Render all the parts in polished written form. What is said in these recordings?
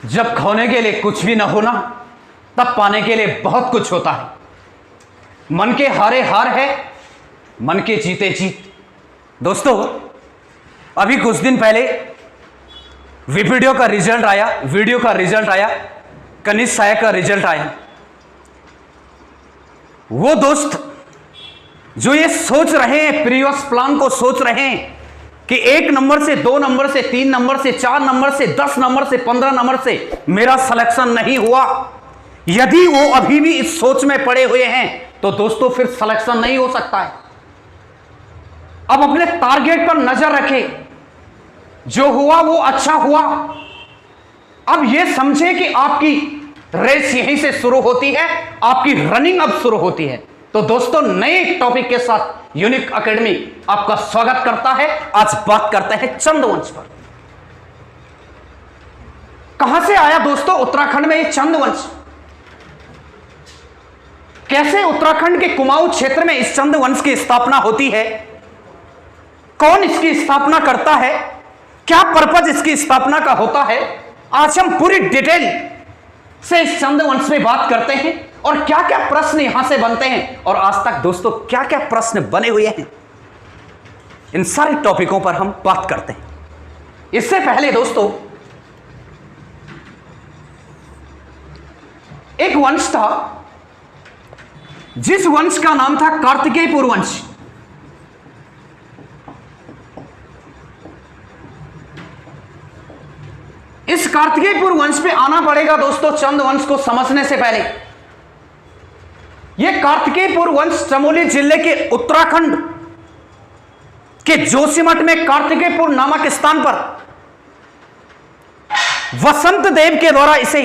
जब खोने के लिए कुछ भी ना होना, तब पाने के लिए बहुत कुछ होता है। मन के हारे हार है, मन के जीते जीत। दोस्तों, अभी कुछ दिन पहले वीडियो का रिजल्ट आया, कनिष्ठ सहायक का रिजल्ट आया। वो दोस्त जो ये सोच रहे हैं, प्रीवियस प्लान को सोच रहे हैं कि 1 नंबर से 2 नंबर से 3 नंबर से 4 नंबर से 10 नंबर से 15 नंबर से मेरा सिलेक्शन नहीं हुआ, यदि वो अभी भी इस सोच में पड़े हुए हैं तो दोस्तों फिर सिलेक्शन नहीं हो सकता है। अब अपने टारगेट पर नजर रखें, जो हुआ वो अच्छा हुआ। अब यह समझे कि आपकी रेस यहीं से शुरू होती है, आपकी रनिंग अब शुरू होती है। तो दोस्तों, नए टॉपिक के साथ यूनिक एकेडमी आपका स्वागत करता है। आज बात करते हैं चंदवंश पर। कहां से आया दोस्तों उत्तराखंड में ये चंदवंश? कैसे उत्तराखंड के कुमाऊं क्षेत्र में इस चंदवंश की स्थापना होती है? कौन इसकी स्थापना करता है? क्या पर्पज इसकी स्थापना का होता है? आज हम पूरी डिटेल से इस चंदवंश में बात करते हैं और क्या क्या प्रश्न यहां से बनते हैं, और आज तक दोस्तों क्या क्या प्रश्न बने हुए हैं, इन सारे टॉपिकों पर हम बात करते हैं। इससे पहले दोस्तों, एक वंश था, जिस वंश का नाम था कार्तिकेयपुर वंश। इस कार्तिकेयपुर वंश पे आना पड़ेगा दोस्तों चंदवंश को समझने से पहले। यह कार्तिकेयपुर वंश चमोली जिले के उत्तराखंड के जोशीमठ में कार्तिकेयपुर नामक स्थान पर वसंत देव के द्वारा इसे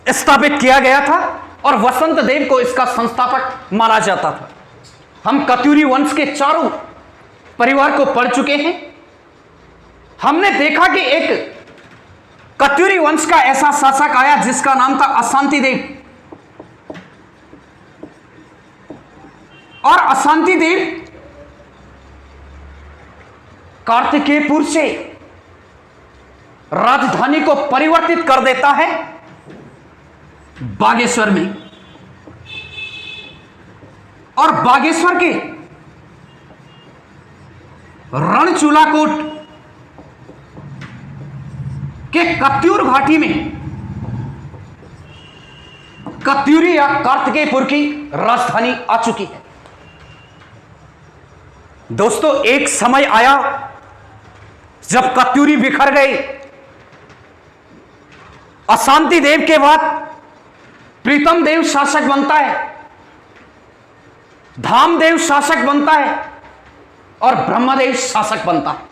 स्थापित किया गया था और वसंत देव को इसका संस्थापक माना जाता था। हम कत्यूरी वंश के चारों परिवार को पढ़ चुके हैं। हमने देखा कि एक कत्यूरी वंश का ऐसा शासक आया जिसका नाम था अशांति देव, और अशांति देव कार्तिकेयपुर से राजधानी को परिवर्तित कर देता है बागेश्वर में, और बागेश्वर के रणचूलाकोट के कत्यूर घाटी में कत्यूरी या कार्तिकेयपुर की राजधानी आ चुकी है। दोस्तों, एक समय आया जब कत्यूरी बिखर गए। अशांति देव के बाद प्रीतम देव शासक बनता है, धामदेव शासक बनता है और ब्रह्मदेव शासक बनता है,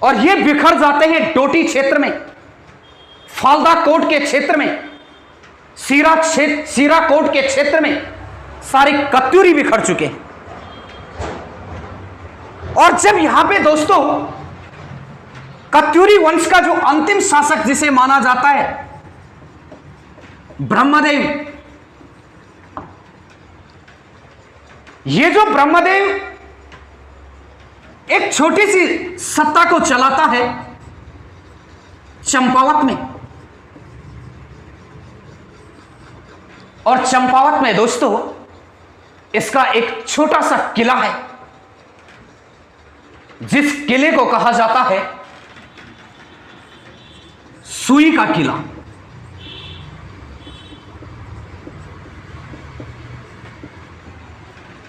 और ये बिखर जाते हैं डोटी क्षेत्र में, फालदा कोट के क्षेत्र में, सीरा कोट के क्षेत्र में सारे कत्यूरी बिखर चुके हैं। और जब यहां पे दोस्तों कत्यूरी वंश का जो अंतिम शासक जिसे माना जाता है ब्रह्मदेव, ये जो ब्रह्मदेव एक छोटी सी सत्ता को चलाता है चंपावत में, और चंपावत में दोस्तों इसका एक छोटा सा किला है, जिस किले को कहा जाता है सुई का किला।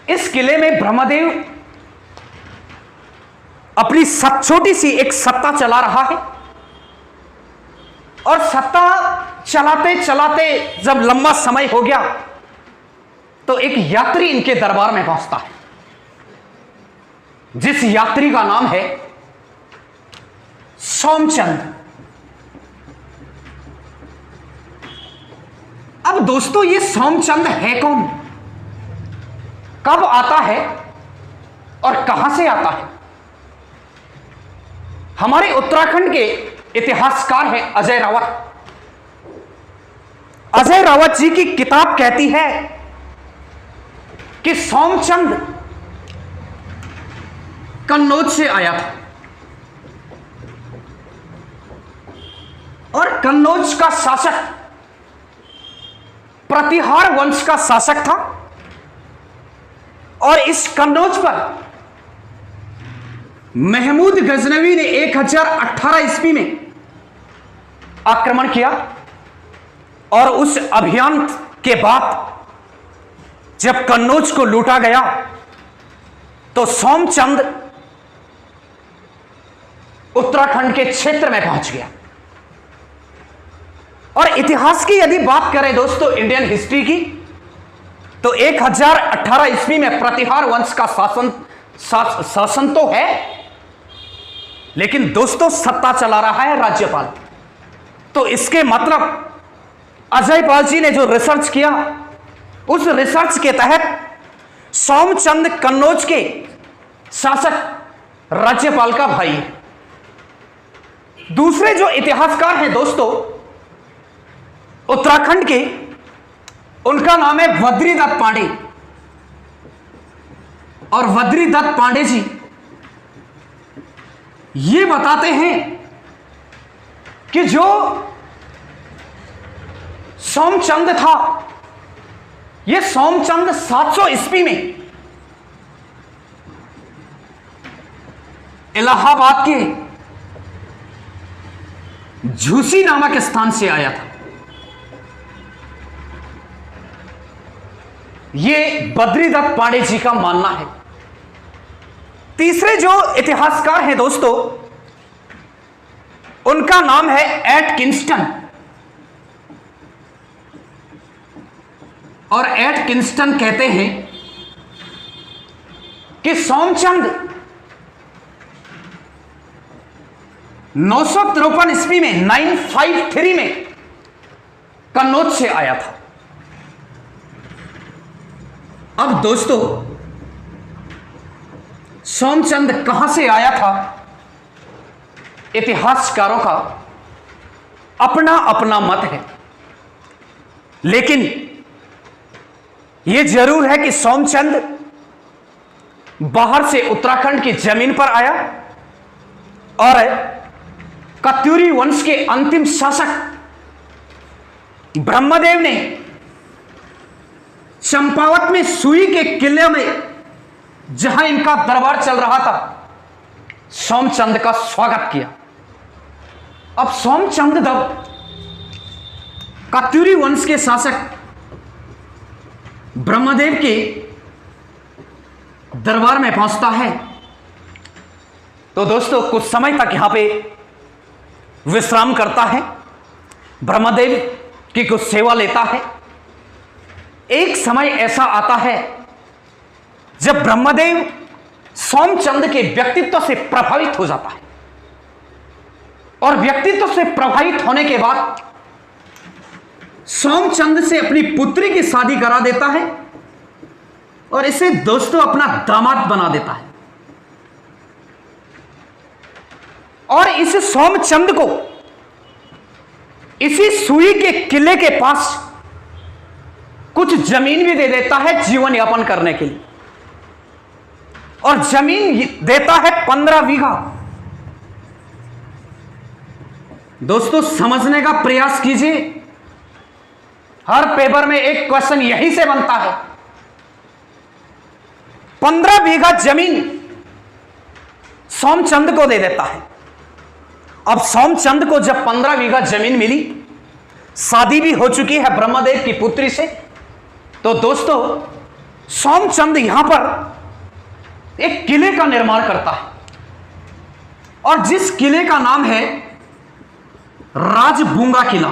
इस किले में ब्रह्मदेव अपनी छोटी सी एक सत्ता चला रहा है, और सत्ता चलाते चलाते जब लंबा समय हो गया तो एक यात्री इनके दरबार में पहुंचता है, जिस यात्री का नाम है सोमचंद। अब दोस्तों, ये सोमचंद है कौन, कब आता है और कहां से आता है? हमारे उत्तराखंड के इतिहासकार हैं अजय रावत। अजय रावत जी की किताब कहती है कि सोमचंद कन्नौज से आया था। कन्नौज का शासक प्रतिहार वंश का शासक था और इस कन्नौज पर महमूद गजनवी ने 1018 ईस्वी में आक्रमण किया और उस अभियान के बाद जब कन्नौज को लूटा गया तो सोमचंद उत्तराखंड के क्षेत्र में पहुंच गया। और इतिहास की यदि बात करें दोस्तों, इंडियन हिस्ट्री की, तो 1018 ईस्वी में प्रतिहार वंश का शासन तो है, लेकिन दोस्तों सत्ता चला रहा है राज्यपाल। तो इसके मतलब अजय पाल जी ने जो रिसर्च किया, उस रिसर्च के तहत सोमचंद कन्नौज के शासक राज्यपाल का भाई है। दूसरे जो इतिहासकार हैं दोस्तों उत्तराखंड के, उनका नाम है बद्रीदत्त पांडे। और बद्रीदत्त पांडे जी ये बताते हैं कि जो सोमचंद था, यह सोमचंद 700 ईस्वी में इलाहाबाद के झूसी नामक स्थान से आया था। यह बद्रीदत्त पांडे जी का मानना है। तीसरे जो इतिहासकार हैं दोस्तों, उनका नाम है एटकिंस्टन। और एटकिंस्टन कहते हैं कि सोमचंद 953 ईस्वी में 953 में कन्नौज से आया था। अब दोस्तों सोमचंद कहां से आया था, इतिहासकारों का अपना अपना मत है, लेकिन यह जरूर है कि सोमचंद बाहर से उत्तराखंड की जमीन पर आया और कत्यूरी वंश के अंतिम शासक ब्रह्मदेव ने चंपावत में सुई के किले में जहां इनका दरबार चल रहा था, सोमचंद का स्वागत किया। अब सोमचंद जब कत्यूरी वंश के शासक ब्रह्मदेव के दरबार में पहुंचता है तो दोस्तों कुछ समय तक यहां पे विश्राम करता है, ब्रह्मदेव की कुछ सेवा लेता है। एक समय ऐसा आता है जब ब्रह्मदेव सोमचंद के व्यक्तित्व से प्रभावित हो जाता है और व्यक्तित्व से प्रभावित होने के बाद सोमचंद से अपनी पुत्री की शादी करा देता है और इसे दोस्तों अपना दामाद बना देता है। और इस सोमचंद को इसी सुई के किले के पास कुछ जमीन भी दे देता है जीवन यापन करने के लिए, और जमीन देता है 15 बीघा। दोस्तों समझने का प्रयास कीजिए, हर पेपर में एक क्वेश्चन यही से बनता है। 15 बीघा जमीन सोमचंद को दे देता है। अब सोमचंद को जब 15 बीघा जमीन मिली, शादी भी हो चुकी है ब्रह्मदेव की पुत्री से, तो दोस्तों सोमचंद यहां पर एक किले का निर्माण करता है और जिस किले का नाम है राजबूंगा किला।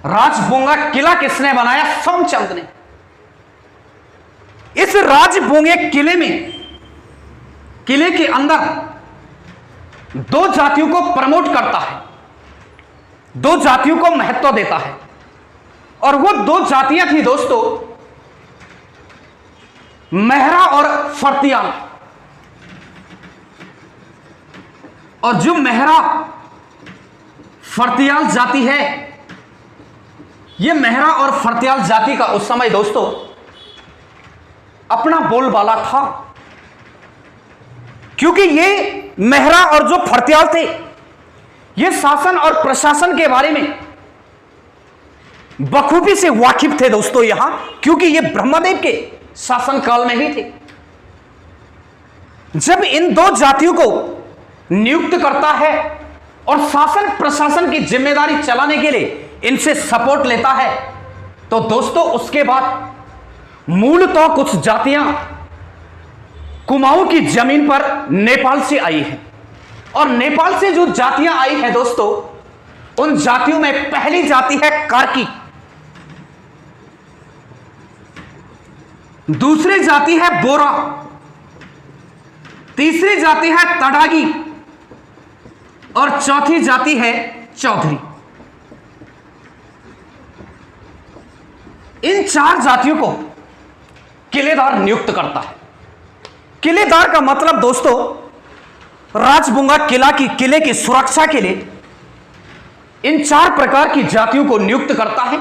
राजबूंगा किला किसने बनाया? सोमचंद ने। इस राजबूंगे किले में, किले के अंदर दो जातियों को प्रमोट करता है, दो जातियों को महत्व देता है, और वो दो जातियां थी दोस्तों, मेहरा और फर्तियाल। और जो मेहरा फर्तियाल जाति है, यह मेहरा और फर्तियाल जाति का उस समय दोस्तों अपना बोलबाला था, क्योंकि ये मेहरा और जो फर्तियाल थे ये शासन और प्रशासन के बारे में बखूबी से वाकिफ थे दोस्तों यहां, क्योंकि ये ब्रह्मदेव के शासन काल में ही थे। जब इन दो जातियों को नियुक्त करता है और शासन प्रशासन की जिम्मेदारी चलाने के लिए इनसे सपोर्ट लेता है, तो दोस्तों उसके बाद मूलतः कुछ जातियां कुमाऊं की जमीन पर नेपाल से आई है। और नेपाल से जो जातियां आई हैं दोस्तों, उन जातियों में पहली जाति है कार्की, दूसरी जाति है बोरा, तीसरी जाति है तड़ागी और चौथी जाति है चौधरी। इन चार जातियों को किलेदार नियुक्त करता है। किलेदार का मतलब दोस्तों राजबुंगा किले की सुरक्षा के लिए इन चार प्रकार की जातियों को नियुक्त करता है।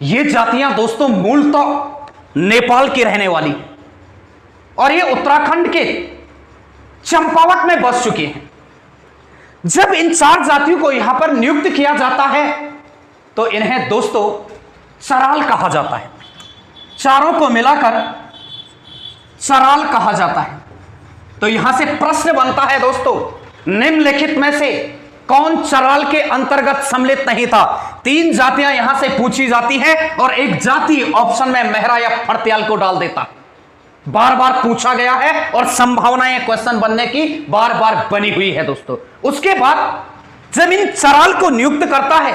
ये जातियां दोस्तों मूलतः नेपाल की रहने वाली और ये उत्तराखंड के चंपावत में बस चुके हैं। जब इन चार जातियों को यहां पर नियुक्त किया जाता है तो इन्हें दोस्तों चराल कहा जाता है। चारों को मिलाकर चराल कहा जाता है। तो यहां से प्रश्न बनता है दोस्तों, निम्नलिखित में से कौन चराल के अंतर्गत सम्मिलित नहीं था? तीन जातियां यहां से पूछी जाती हैं और एक जाति ऑप्शन में मेहरा या फड़त्याल को डाल देता। बार बार पूछा गया है और संभावनाएं क्वेश्चन बनने की बार बार बनी हुई है दोस्तों। उसके बाद जब इन चराल को नियुक्त करता है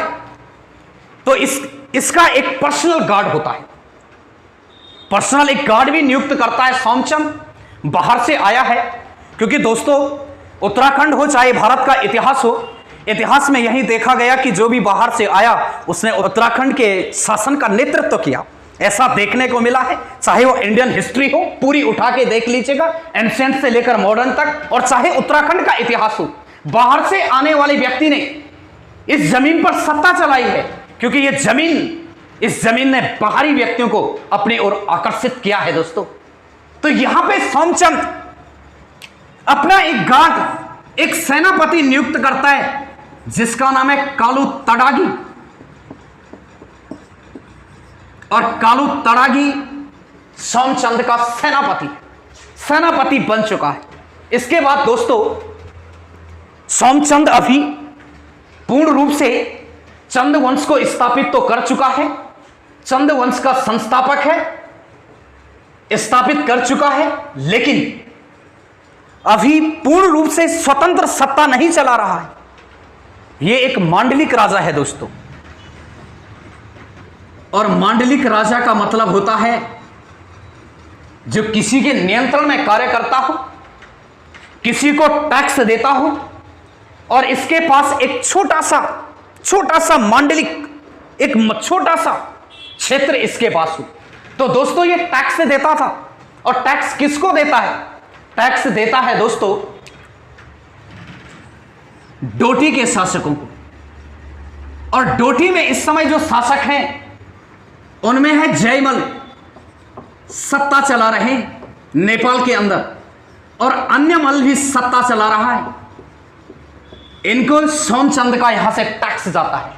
तो इसका एक पर्सनल गार्ड होता है। पर्सनल एक गार्ड भी नियुक्त करता है। सोमचंद बाहर से आया है, क्योंकि दोस्तों उत्तराखंड हो चाहे भारत का इतिहास हो, इतिहास में यही देखा गया कि जो भी बाहर से आया उसने उत्तराखंड के शासन का नेतृत्व किया, ऐसा देखने को मिला है। चाहे वो इंडियन हिस्ट्री हो, पूरी उठा के देख लीजिएगा, एंशिएंट से लेकर मॉडर्न तक, और चाहे उत्तराखंड का इतिहास हो, बाहर से आने वाले व्यक्ति ने इस जमीन पर सत्ता चलाई है, क्योंकि ये जमीन, इस जमीन ने बाहरी व्यक्तियों को अपनी ओर आकर्षित किया है दोस्तों। तो यहां पे सोमचंद अपना एक गार्ड, एक सेनापति नियुक्त करता है जिसका नाम है कालू तड़ागी। और कालू तड़ागी सोमचंद का सेनापति बन चुका है। इसके बाद दोस्तों सोमचंद अभी पूर्ण रूप से चंद वंश को स्थापित तो कर चुका है, चंद वंश का संस्थापक है, स्थापित कर चुका है, लेकिन अभी पूर्ण रूप से स्वतंत्र सत्ता नहीं चला रहा है। यह एक मांडलिक राजा है दोस्तों, और मांडलिक राजा का मतलब होता है जो किसी के नियंत्रण में कार्य करता हो, किसी को टैक्स देता हो, और इसके पास एक छोटा सा मांडलिक, एक छोटा सा क्षेत्र इसके पास हो। तो दोस्तों ये टैक्स देता था, और टैक्स किसको देता है? टैक्स देता है दोस्तों डोटी के शासकों को। और डोटी में इस समय जो शासक हैं उनमें है जयमल, सत्ता चला रहे हैं नेपाल के अंदर, और अन्य मल भी सत्ता चला रहा है। इनको सोमचंद का यहां से टैक्स जाता है।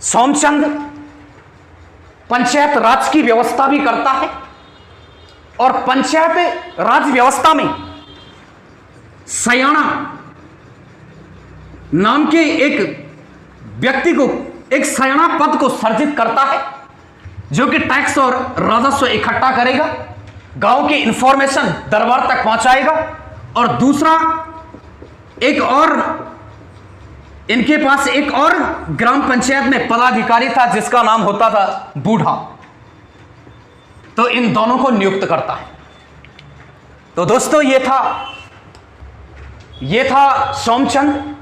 सोमचंद पंचायत राज की व्यवस्था भी करता है, और पंचायत राज व्यवस्था में सयाना नाम के एक व्यक्ति को, एक सयाना पद को सर्जित करता है, जो कि टैक्स और राजस्व इकट्ठा करेगा, गांव की इंफॉर्मेशन दरबार तक पहुंचाएगा। और दूसरा एक और, इनके पास एक और ग्राम पंचायत में पदाधिकारी था जिसका नाम होता था बूढ़ा। तो इन दोनों को नियुक्त करता है। तो दोस्तों ये था सोमचंद।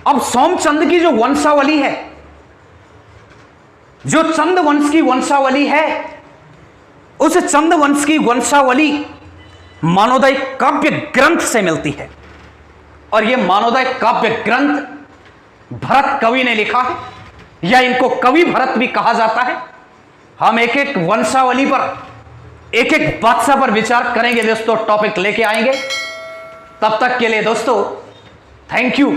अब सोमचंद की जो वंशावली है, जो चंद वंश की वंशावली है, उस चंद वंश की वंशावली मानवोदय काव्य ग्रंथ से मिलती है। और यह मानवोदय काव्य ग्रंथ भरत कवि ने लिखा है, या इनको कवि भरत भी कहा जाता है। हम एक एक वंशावली पर, एक एक बादशाह पर विचार करेंगे दोस्तों, टॉपिक लेके आएंगे। तब तक के लिए दोस्तों थैंक यू।